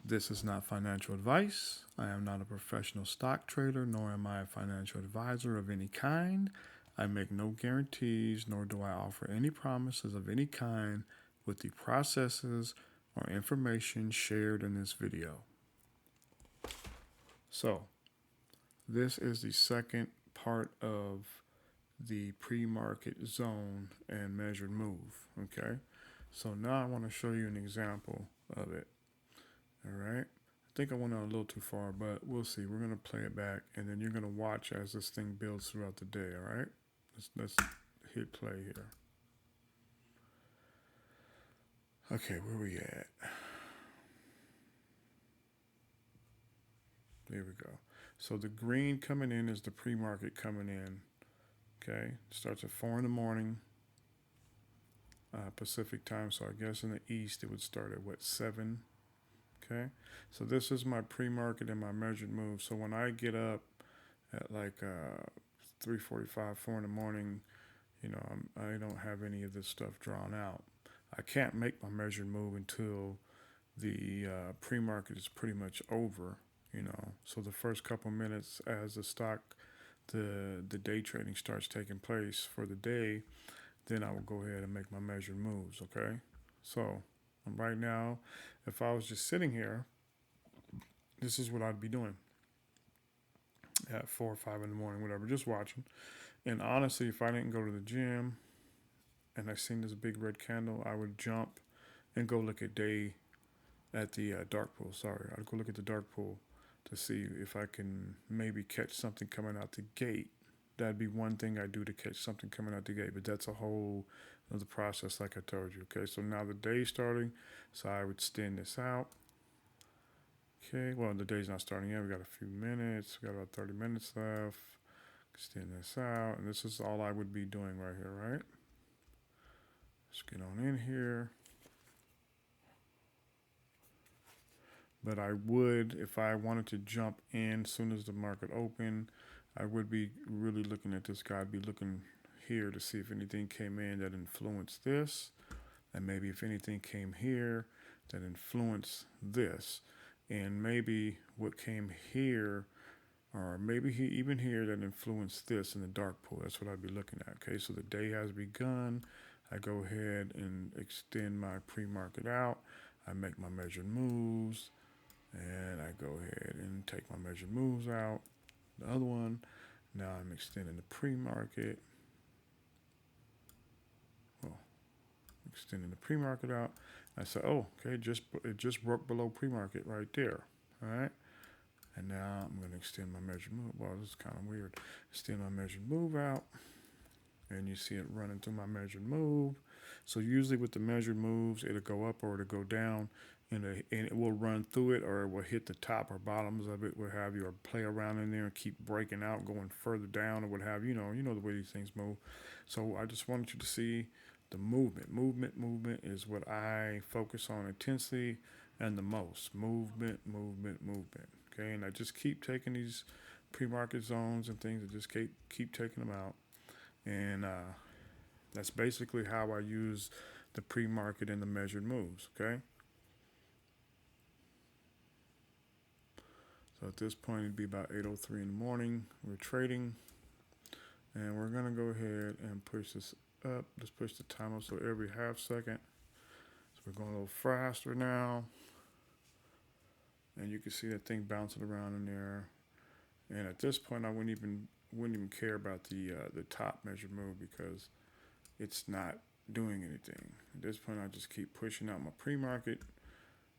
This is not financial advice. I am not a professional stock trader, nor am I a financial advisor of any kind. I make no guarantees, nor do I offer any promises of any kind with the processes or information shared in this video. So, this is the second part of the pre-market zone and measured move. Okay, so now I want to show you an example of it. All right. I think I went on a little too far, but we'll see. We're going to play it back, and then you're going to watch as this thing builds throughout the day. All right. Let's hit play here. Okay, where we at? There we go. So the green coming in is the pre-market coming in. Okay, starts at 4 in the morning Pacific time. So I guess in the east it would start at what, 7? Okay, so this is my pre-market and my measured move. So when I get up at like 3:45, 4 in the morning, I don't have any of this stuff drawn out. I can't make my measured move until the pre-market is pretty much over. So the first couple minutes as the day trading starts taking place for the day, then I will go ahead and make my measured moves. Okay, so right now, if I was just sitting here, this is what I'd be doing at 4 or 5 in the morning, whatever, just watching. And honestly, if I didn't go to the gym and I seen this big red candle, I would jump and go look at the dark pool. Sorry, I'd go look at the dark pool to see if I can maybe catch something coming out the gate. That'd be one thing I do to catch something coming out the gate, but that's a whole other process, like I told you. Okay, so now the day's starting, so I would extend this out. Okay, well, the day's not starting yet. We got a few minutes. We got about 30 minutes left. Extend this out, and this is all I would be doing right here, right? Let's get on in here. But I would, if I wanted to jump in as soon as the market opened, I would be really looking at this guy. I'd be looking here to see if anything came in that influenced this, and maybe if anything came here that influenced this, and maybe what came here, or maybe even here that influenced this in the dark pool. That's what I'd be looking at. Okay, so the day has begun. I go ahead and extend my pre-market out. I make my measured moves, and I go ahead and take my measured moves out. The other one. Now I'm extending the pre-market. Well, extending the pre-market out. I say, oh, okay, it just broke below pre-market right there. All right. And now I'm going to extend my measured move. Well, this is kind of weird. Extend my measured move out. And you see it running through my measured move. So usually with the measured moves, it'll go up or it'll go down. And it will run through it, or it will hit the top or bottoms of it, what have you, or play around in there and keep breaking out, going further down, or what have you. You know the way these things move. So I just wanted you to see the movement. Movement is what I focus on intensely and the most. Movement. Okay, and I just keep taking these pre-market zones and things, and just keep taking them out. And that's basically how I use the pre-market and the measured moves. Okay. So at this point, it'd be about 8:03 in the morning. We're trading, and we're gonna go ahead and push this up. Let's push the time up so every half second. So we're going a little faster now, and you can see that thing bouncing around in there. And at this point, I wouldn't even care about the top measured move because it's not doing anything. At this point, I just keep pushing out my pre-market.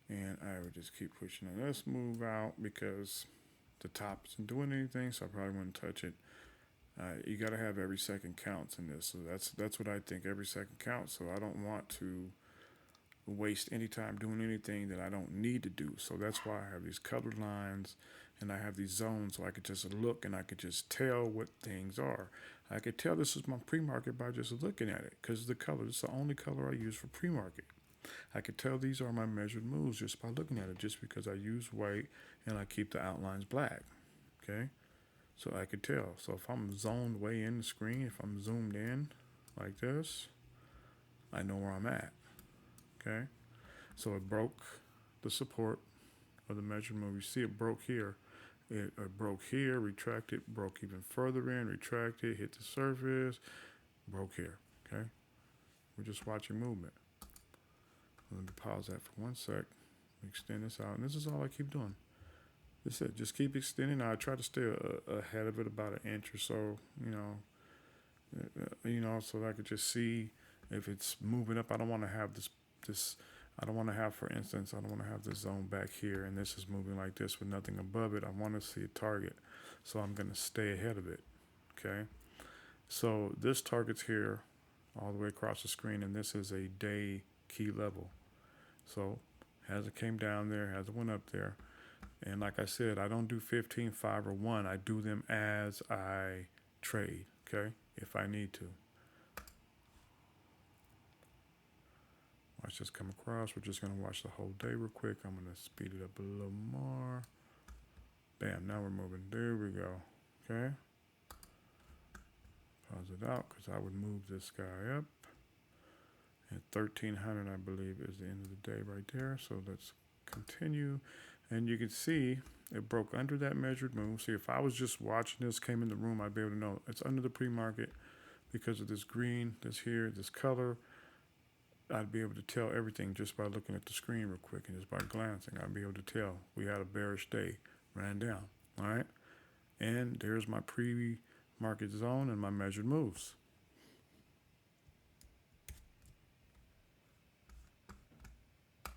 And I would just keep pushing on this move out because the top isn't doing anything, so I probably wouldn't touch it. You got to have every second counts in this, so that's what I think. Every second counts, so I don't want to waste any time doing anything that I don't need to do. So that's why I have these colored lines and I have these zones, so I could just look and I could just tell what things are. I could tell this is my pre-market by just looking at it because the color is the only color I use for pre-market. I could tell these are my measured moves just by looking at it, just because I use white and I keep the outlines black. Okay, so I could tell. So if I'm zoned way in the screen, if I'm zoomed in like this, I know where I'm at. Okay, so it broke the support of the measured move. You see it broke here. It broke here, retracted, broke even further in, retracted, hit the surface, broke here. Okay? We're just watching movement. Let me pause that for 1 sec. Extend this out. And this is all I keep doing. That's it. Just keep extending. I try to stay ahead of it about an inch or so, so that I could just see if it's moving up. I don't want to have this. I don't want to have, for instance, I don't want to have this zone back here and this is moving like this with nothing above it. I want to see a target. So I'm going to stay ahead of it. Okay. So this target's here all the way across the screen, and this is a day key level. So as it came down there, as it went up there, and like I said, I don't do 15, 5, or 1. I do them as I trade, okay, if I need to. Watch this come across. We're just going to watch the whole day real quick. I'm going to speed it up a little more. Bam, now we're moving. There we go, okay. Pause it out because I would move this guy up. At 1300, I believe, is the end of the day right there. So let's continue. And you can see it broke under that measured move. See, if I was just watching this, came in the room, I'd be able to know it's under the pre-market because of this green, this here, this color. I'd be able to tell everything just by looking at the screen real quick and just by glancing. I'd be able to tell we had a bearish day, ran down. All right. And there's my pre-market zone and my measured moves.